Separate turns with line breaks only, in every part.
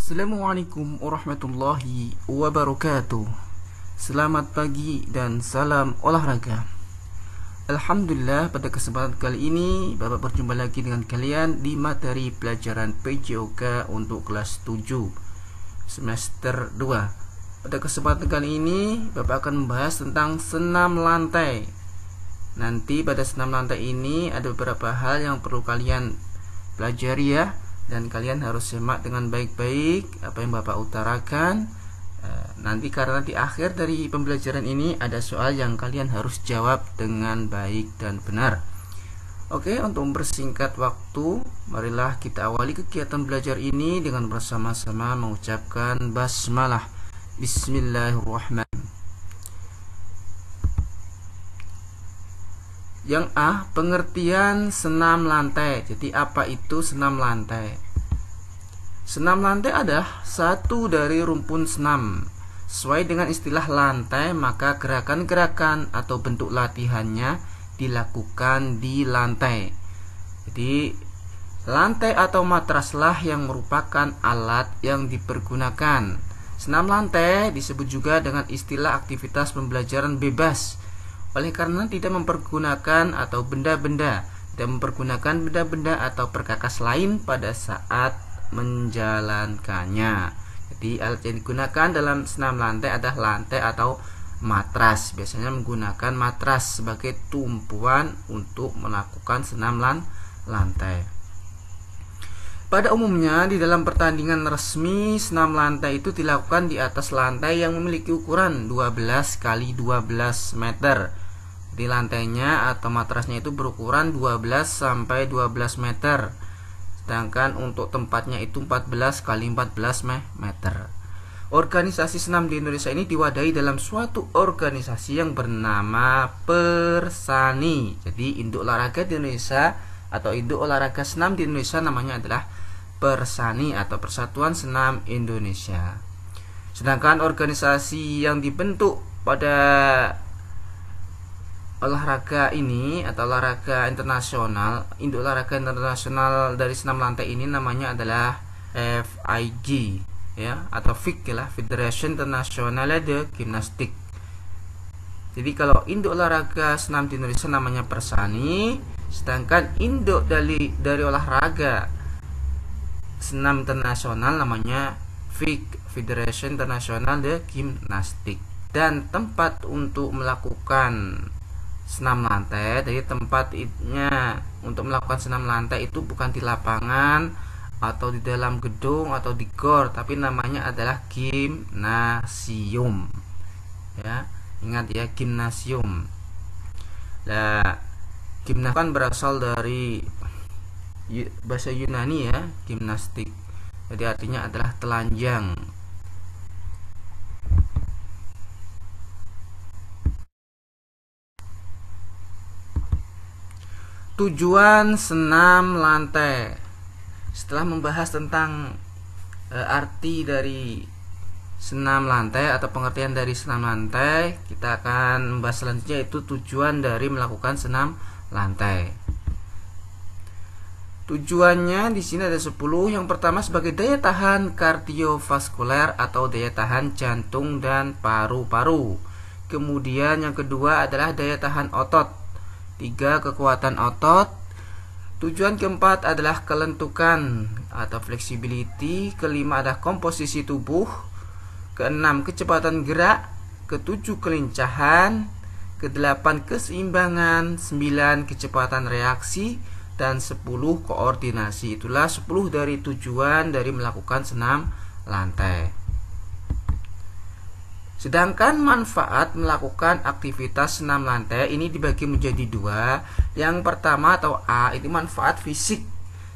Assalamualaikum warahmatullahi wabarakatuh. Selamat pagi dan salam olahraga. Alhamdulillah, pada kesempatan kali ini Bapak berjumpa lagi dengan kalian di materi pelajaran PJOK untuk kelas 7 semester 2. Pada kesempatan kali ini Bapak akan membahas tentang senam lantai. Nanti pada senam lantai ini ada beberapa hal yang perlu kalian pelajari ya, dan kalian harus simak dengan baik-baik apa yang Bapak utarakan. Nanti karena di akhir dari pembelajaran ini ada soal yang kalian harus jawab dengan baik dan benar. Oke, untuk mempersingkat waktu, marilah kita awali kegiatan belajar ini dengan bersama-sama mengucapkan basmalah. Bismillahirrahmanirrahim. Yang A, pengertian senam lantai. Jadi apa itu senam lantai? Senam lantai adalah satu dari rumpun senam. Sesuai dengan istilah lantai, maka gerakan-gerakan atau bentuk latihannya dilakukan di lantai. Jadi lantai atau matraslah yang merupakan alat yang dipergunakan. Senam lantai disebut juga dengan istilah aktivitas pembelajaran bebas, oleh karena tidak mempergunakan atau benda-benda atau perkakas lain pada saat menjalankannya. Jadi alat yang digunakan dalam senam lantai adalah lantai atau matras. Biasanya menggunakan matras sebagai tumpuan untuk melakukan senam lantai. Pada umumnya di dalam pertandingan resmi, senam lantai itu dilakukan di atas lantai yang memiliki ukuran 12 x 12 meter. Di lantainya atau matrasnya itu berukuran 12 sampai 12 meter. Sedangkan untuk tempatnya itu 14 x 14 meter. Organisasi senam di Indonesia ini diwadahi dalam suatu organisasi yang bernama Persani. Jadi induk olahraga di Indonesia atau induk olahraga senam di Indonesia namanya adalah Persani atau Persatuan Senam Indonesia. Sedangkan organisasi yang dibentuk pada olahraga ini atau olahraga internasional, induk olahraga internasional dari senam lantai ini namanya adalah FIG ya, atau FIG lah, Federation Internationale de Gymnastique. Jadi kalau induk olahraga senam di Indonesia namanya Persani, sedangkan induk dari olahraga senam internasional namanya FIG, Federation Internationale de Gymnastique. Dan tempat untuk melakukan senam lantai, jadi tempatnya untuk melakukan senam lantai itu bukan di lapangan atau di dalam gedung atau di gor, tapi namanya adalah gimnasium ya, ingat ya, gimnasium. Nah, gimnasium kan berasal dari bahasa Yunani ya, gimnastik, jadi artinya adalah telanjang. Tujuan senam lantai. Setelah membahas tentang arti dari senam lantai atau pengertian dari senam lantai, kita akan membahas selanjutnya yaitu tujuan dari melakukan senam lantai. Tujuannya di sini ada 10. Yang pertama sebagai daya tahan kardiovaskuler atau daya tahan jantung dan paru-paru. Kemudian yang kedua adalah daya tahan otot. 3. Kekuatan otot. Tujuan keempat adalah kelentukan atau flexibility. Kelima adalah komposisi tubuh. Keenam kecepatan gerak. Ketujuh kelincahan. Kedelapan keseimbangan. 9 kecepatan reaksi. Dan 10 koordinasi. Itulah 10 dari tujuan dari melakukan senam lantai. Sedangkan manfaat melakukan aktivitas senam lantai ini dibagi menjadi 2. Yang pertama atau A, itu manfaat fisik.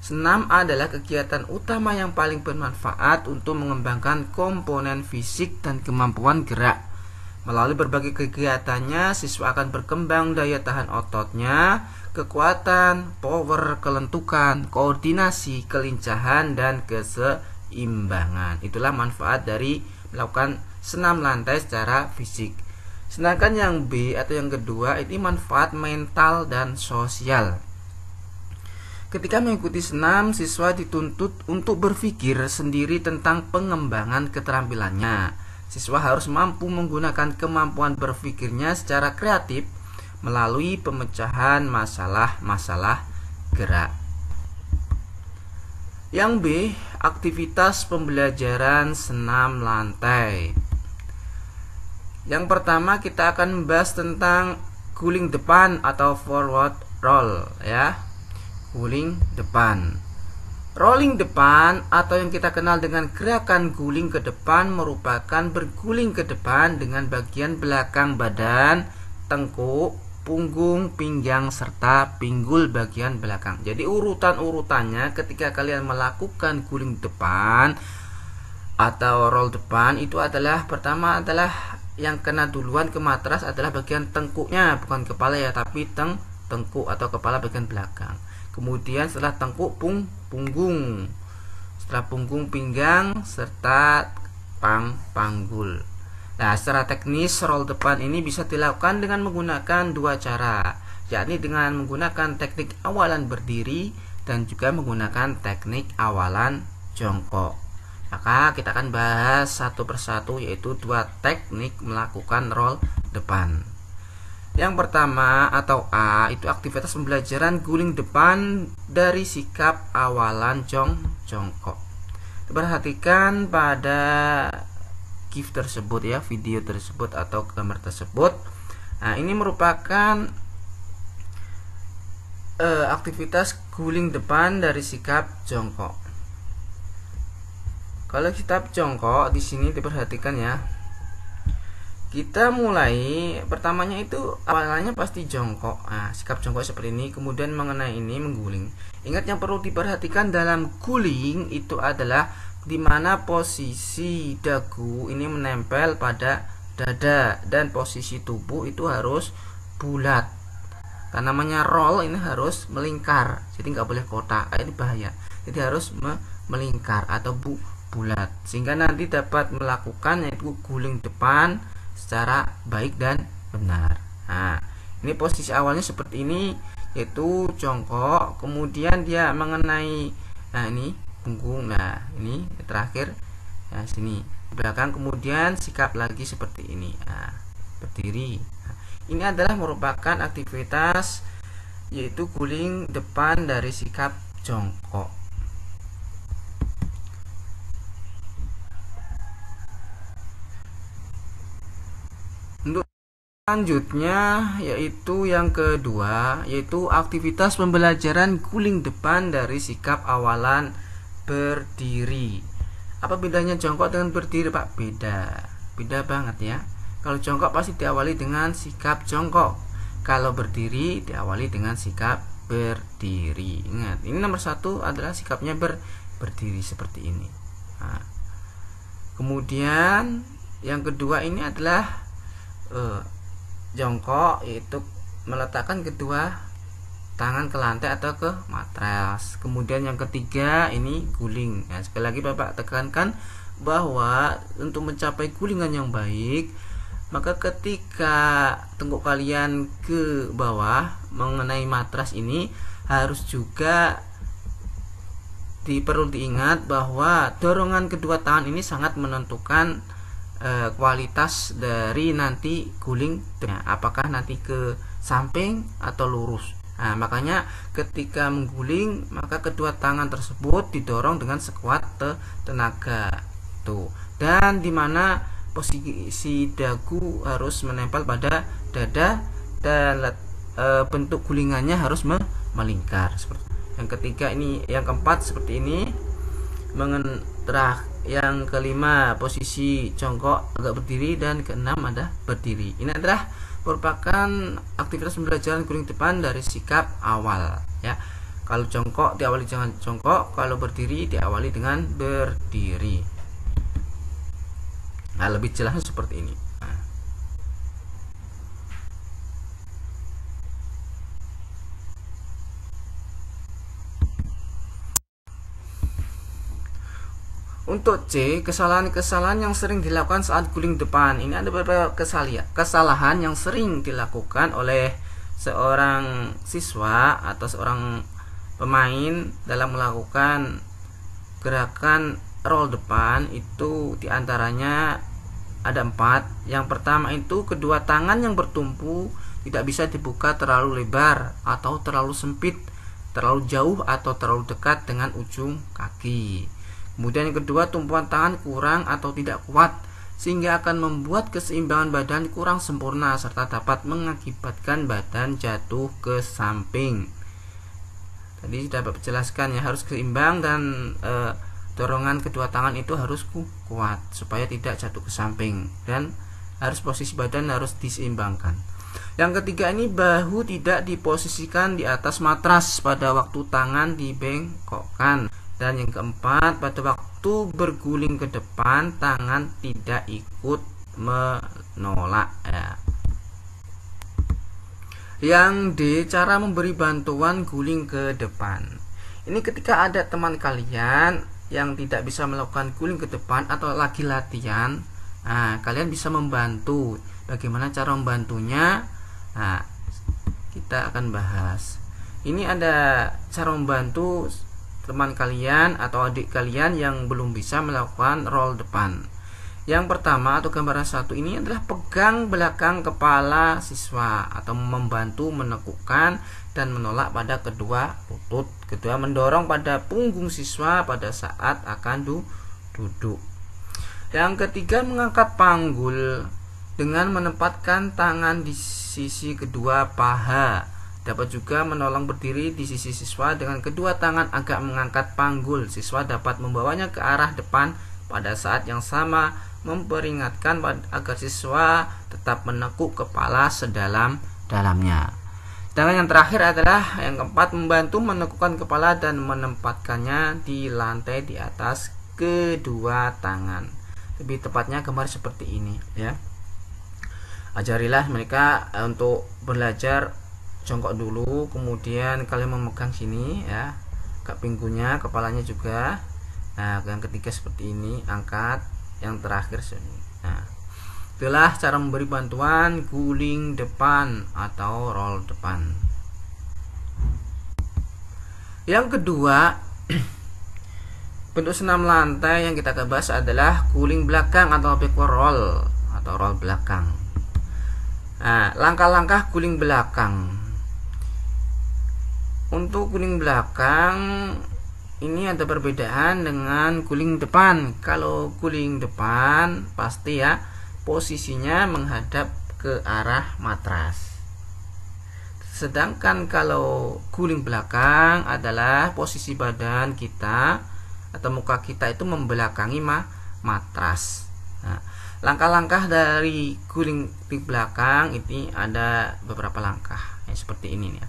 Senam adalah kegiatan utama yang paling bermanfaat untuk mengembangkan komponen fisik dan kemampuan gerak. Melalui berbagai kegiatannya, siswa akan berkembang daya tahan ototnya, kekuatan, power, kelentukan, koordinasi, kelincahan, dan keseimbangan. Itulah manfaat dari melakukan senam lantai secara fisik. Sedangkan yang B atau yang kedua ini manfaat mental dan sosial. Ketika mengikuti senam, siswa dituntut untuk berpikir sendiri tentang pengembangan keterampilannya. Siswa harus mampu menggunakan kemampuan berpikirnya secara kreatif melalui pemecahan masalah-masalah gerak. Yang B, aktivitas pembelajaran senam lantai. Yang pertama kita akan membahas tentang guling depan atau forward roll ya. Guling depan. Rolling depan atau yang kita kenal dengan gerakan guling ke depan merupakan berguling ke depan dengan bagian belakang badan, tengkuk, punggung, pinggang, serta pinggul bagian belakang. Jadi urutan-urutannya ketika kalian melakukan guling depan atau roll depan itu adalah pertama adalah yang kena duluan ke matras adalah bagian tengkuknya, bukan kepala ya, tapi tengkuk atau kepala bagian belakang. Kemudian setelah tengkuk punggung, setelah punggung pinggang serta panggul. Nah, secara teknis roll depan ini bisa dilakukan dengan menggunakan dua cara, yakni dengan menggunakan teknik awalan berdiri dan juga menggunakan teknik awalan jongkok. Maka kita akan bahas satu persatu, yaitu dua teknik melakukan roll depan. Yang pertama atau A itu aktivitas pembelajaran guling depan dari sikap awalan jongkok. Perhatikan pada GIF tersebut ya, video tersebut atau gambar tersebut. Nah, ini merupakan aktivitas guling depan dari sikap jongkok. Kalau sikap jongkok di sini diperhatikan ya. Kita mulai pertamanya itu awalnya pasti jongkok. Nah, sikap jongkok seperti ini, kemudian mengenai ini mengguling. Ingat yang perlu diperhatikan dalam guling itu adalah di mana posisi dagu ini menempel pada dada dan posisi tubuh itu harus bulat. Karena namanya roll ini harus melingkar, jadi nggak boleh kotak, ini bahaya. Jadi harus melingkar atau bulat, sehingga nanti dapat melakukan yaitu guling depan secara baik dan benar. Nah, ini posisi awalnya seperti ini, yaitu jongkok, kemudian dia mengenai, nah ini punggung, nah ini terakhir, nah sini belakang, kemudian sikap lagi seperti ini, nah, berdiri. Nah, ini adalah merupakan aktivitas yaitu guling depan dari sikap jongkok. Untuk selanjutnya yaitu yang kedua, yaitu aktivitas pembelajaran guling depan dari sikap awalan berdiri. Apa bedanya jongkok dengan berdiri, Pak? Beda banget ya. Kalau jongkok pasti diawali dengan sikap jongkok, kalau berdiri diawali dengan sikap berdiri. Ingat, ini nomor satu adalah sikapnya berdiri seperti ini. Nah, kemudian yang kedua ini adalah jongkok, yaitu meletakkan kedua tangan ke lantai atau ke matras. Kemudian yang ketiga ini guling. Nah, sekali lagi Bapak tekankan bahwa untuk mencapai gulingan yang baik, maka ketika tengkuk kalian ke bawah mengenai matras ini harus juga perlu diingat bahwa dorongan kedua tangan ini sangat menentukan kualitas dari nanti guling, apakah nanti ke samping atau lurus. Nah, makanya ketika mengguling maka kedua tangan tersebut didorong dengan sekuat tenaga tuh, dan dimana posisi dagu harus menempel pada dada dan bentuk gulingannya harus melingkar seperti. Yang ketiga ini, yang keempat seperti ini. Yang kelima posisi jongkok agak berdiri, dan keenam ada berdiri. Ini adalah merupakan aktivitas pembelajaran guling depan dari sikap awal ya. Kalau jongkok diawali dengan jongkok, kalau berdiri diawali dengan berdiri. Nah, lebih jelasnya seperti ini. Untuk C, kesalahan-kesalahan yang sering dilakukan saat guling depan. Ini ada beberapa kesalahan yang sering dilakukan oleh seorang siswa atau seorang pemain dalam melakukan gerakan roll depan itu diantaranya ada 4. Yang pertama itu kedua tangan yang bertumpu tidak bisa dibuka terlalu lebar atau terlalu sempit, terlalu jauh atau terlalu dekat dengan ujung kaki. Kemudian yang kedua, tumpuan tangan kurang atau tidak kuat sehingga akan membuat keseimbangan badan kurang sempurna serta dapat mengakibatkan badan jatuh ke samping. Tadi sudah Bapak jelaskan ya, harus seimbang dan dorongan kedua tangan itu harus kuat supaya tidak jatuh ke samping, dan harus posisi badan harus diseimbangkan. Yang ketiga ini, bahu tidak diposisikan di atas matras pada waktu tangan dibengkokkan. Dan yang keempat, pada waktu berguling ke depan tangan tidak ikut menolak ya. Yang D, cara memberi bantuan guling ke depan. Ini ketika ada teman kalian yang tidak bisa melakukan guling ke depan atau lagi latihan, kalian bisa membantu. Bagaimana cara membantunya? Nah, kita akan bahas. Ini ada cara membantu teman kalian atau adik kalian yang belum bisa melakukan roll depan. Yang pertama atau gambaran 1 ini adalah pegang belakang kepala siswa atau membantu menekukkan dan menolak pada kedua lutut. Kedua, mendorong pada punggung siswa pada saat akan duduk. Yang ketiga, mengangkat panggul dengan menempatkan tangan di sisi kedua paha. Dapat juga menolong berdiri di sisi siswa dengan kedua tangan agak mengangkat panggul. Siswa dapat membawanya ke arah depan pada saat yang sama, memperingatkan agar siswa tetap menekuk kepala sedalam-dalamnya. Dan yang terakhir adalah yang keempat, membantu menekukkan kepala dan menempatkannya di lantai di atas kedua tangan. Lebih tepatnya gambar seperti ini ya. Ajarilah mereka untuk belajar jongkok dulu, kemudian kalian memegang sini ya, ke pinggulnya, kepalanya juga. Nah, yang ketiga seperti ini, angkat. Yang terakhir sini. Nah, itulah cara memberi bantuan guling depan atau roll depan. Yang kedua, bentuk senam lantai yang kita bahas adalah guling belakang atau backward roll atau roll belakang. Nah, langkah-langkah guling belakang. Untuk guling belakang ini ada perbedaan dengan guling depan. Kalau guling depan pasti ya posisinya menghadap ke arah matras. Sedangkan kalau guling belakang adalah posisi badan kita atau muka kita itu membelakangi matras. Nah, langkah-langkah dari guling di belakang ini ada beberapa langkah ya, seperti ini ya.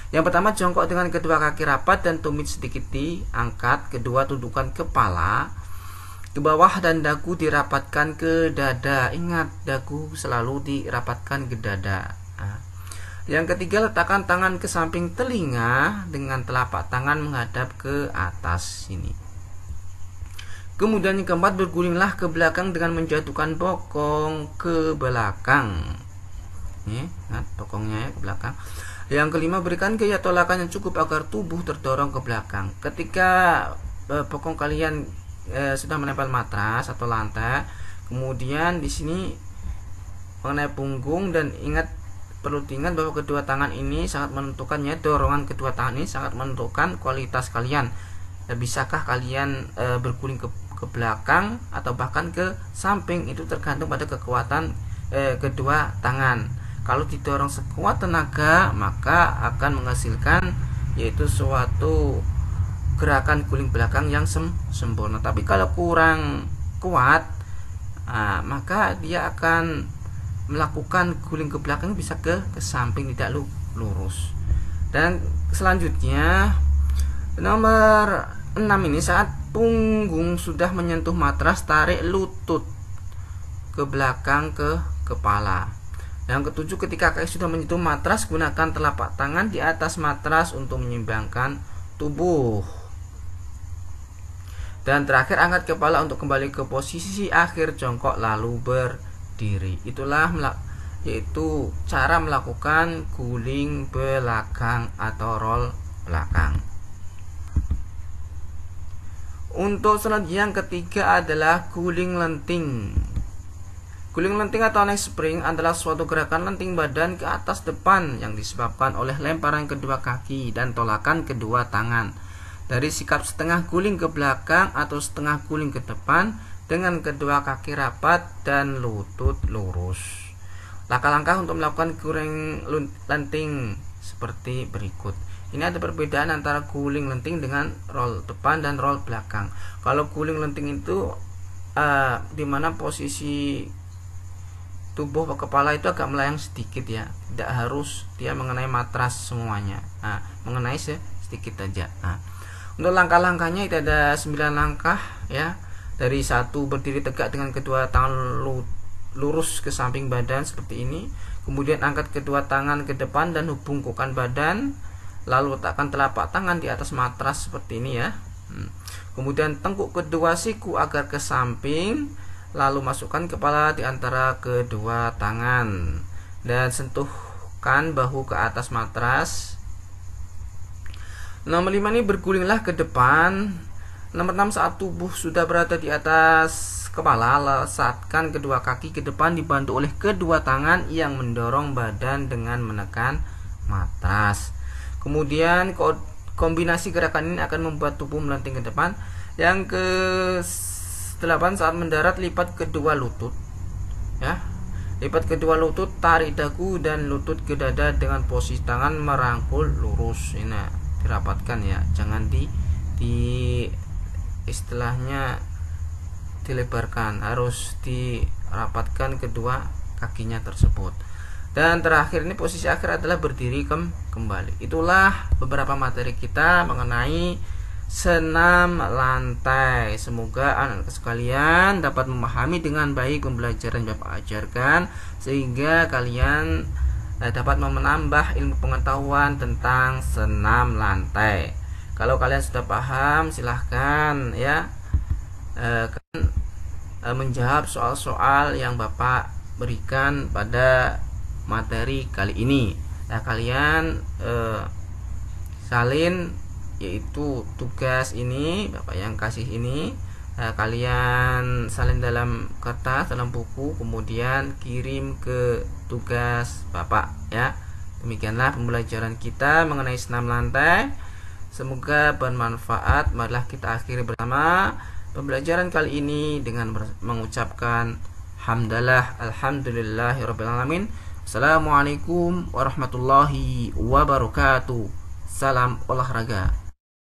Yang pertama, jongkok dengan kedua kaki rapat dan tumit sedikit diangkat. Kedua, tundukkan kepala ke bawah dan dagu dirapatkan ke dada. Ingat, dagu selalu dirapatkan ke dada. Nah, yang ketiga, letakkan tangan ke samping telinga dengan telapak tangan menghadap ke atas sini. Kemudian yang keempat, bergulinglah ke belakang dengan menjatuhkan bokong ke belakang. Nih, ingat bokongnya ya ke belakang. Yang kelima, berikan gaya tolakan yang cukup agar tubuh terdorong ke belakang. Ketika bokong kalian sudah menempel matras atau lantai, kemudian di sini mengenai punggung, dan perlu diingat bahwa kedua tangan ini sangat menentukannya, dorongan kedua tangan ini sangat menentukan kualitas kalian. Bisakah kalian berguling ke belakang atau bahkan ke samping, itu tergantung pada kekuatan kedua tangan. Kalau didorong sekuat tenaga, maka akan menghasilkan yaitu suatu gerakan guling belakang yang sempurna. Tapi kalau kurang kuat, maka dia akan melakukan guling ke belakang bisa ke samping, tidak lurus. Dan selanjutnya nomor 6 ini, saat punggung sudah menyentuh matras, tarik lutut ke belakang ke kepala. Yang ketujuh, ketika kaki sudah menyentuh matras, gunakan telapak tangan di atas matras untuk menyeimbangkan tubuh. Dan terakhir, angkat kepala untuk kembali ke posisi akhir jongkok lalu berdiri. Itulah yaitu cara melakukan guling belakang atau roll belakang. Untuk selanjutnya yang ketiga adalah guling lenting. Guling lenting atau neck spring adalah suatu gerakan lenting badan ke atas depan yang disebabkan oleh lemparan kedua kaki dan tolakan kedua tangan. Dari sikap setengah guling ke belakang atau setengah guling ke depan dengan kedua kaki rapat dan lutut lurus. Langkah-langkah untuk melakukan guling lenting seperti berikut. Ini ada perbedaan antara guling lenting dengan roll depan dan roll belakang. Kalau guling lenting itu dimana posisi tubuh kepala itu agak melayang sedikit ya, tidak harus dia mengenai matras semuanya, mengenai sedikit aja. Untuk langkah-langkahnya itu ada 9 langkah ya. Dari 1, berdiri tegak dengan kedua tangan lurus ke samping badan seperti ini. Kemudian angkat kedua tangan ke depan dan bungkukkan badan, lalu letakkan telapak tangan di atas matras seperti ini ya. Kemudian tengkuk kedua siku agar ke samping, lalu masukkan kepala di antara kedua tangan dan sentuhkan bahu ke atas matras. Nomor 5 ini bergulinglah ke depan. Nomor 6, saat tubuh sudah berada di atas kepala, lesatkan kedua kaki ke depan dibantu oleh kedua tangan yang mendorong badan dengan menekan matras. Kemudian kombinasi gerakan ini akan membuat tubuh melenting ke depan. Yang ke-8, saat mendarat lipat kedua lutut ya. Lipat kedua lutut, tarik dagu dan lutut ke dada dengan posisi tangan merangkul lurus. Ini dirapatkan ya, jangan di istilahnya dilebarkan, harus dirapatkan kedua kakinya tersebut. Dan terakhir ini posisi akhir adalah berdiri kembali. Itulah beberapa materi kita mengenai senam lantai. Semoga anak sekalian dapat memahami dengan baik pembelajaran Bapak ajarkan, sehingga kalian dapat menambah ilmu pengetahuan tentang senam lantai. Kalau kalian sudah paham, silahkan ya menjawab soal-soal yang Bapak berikan pada materi kali ini. Nah, kalian salin, yaitu tugas ini Bapak yang kasih ini, kalian salin dalam kertas, dalam buku, kemudian kirim ke tugas Bapak ya. Demikianlah pembelajaran kita mengenai senam lantai. Semoga bermanfaat. Marilah kita akhiri bersama pembelajaran kali ini dengan mengucapkan hamdalah, alhamdulillahirabbil alamin. Assalamualaikum warahmatullahi wabarakatuh. Salam olahraga.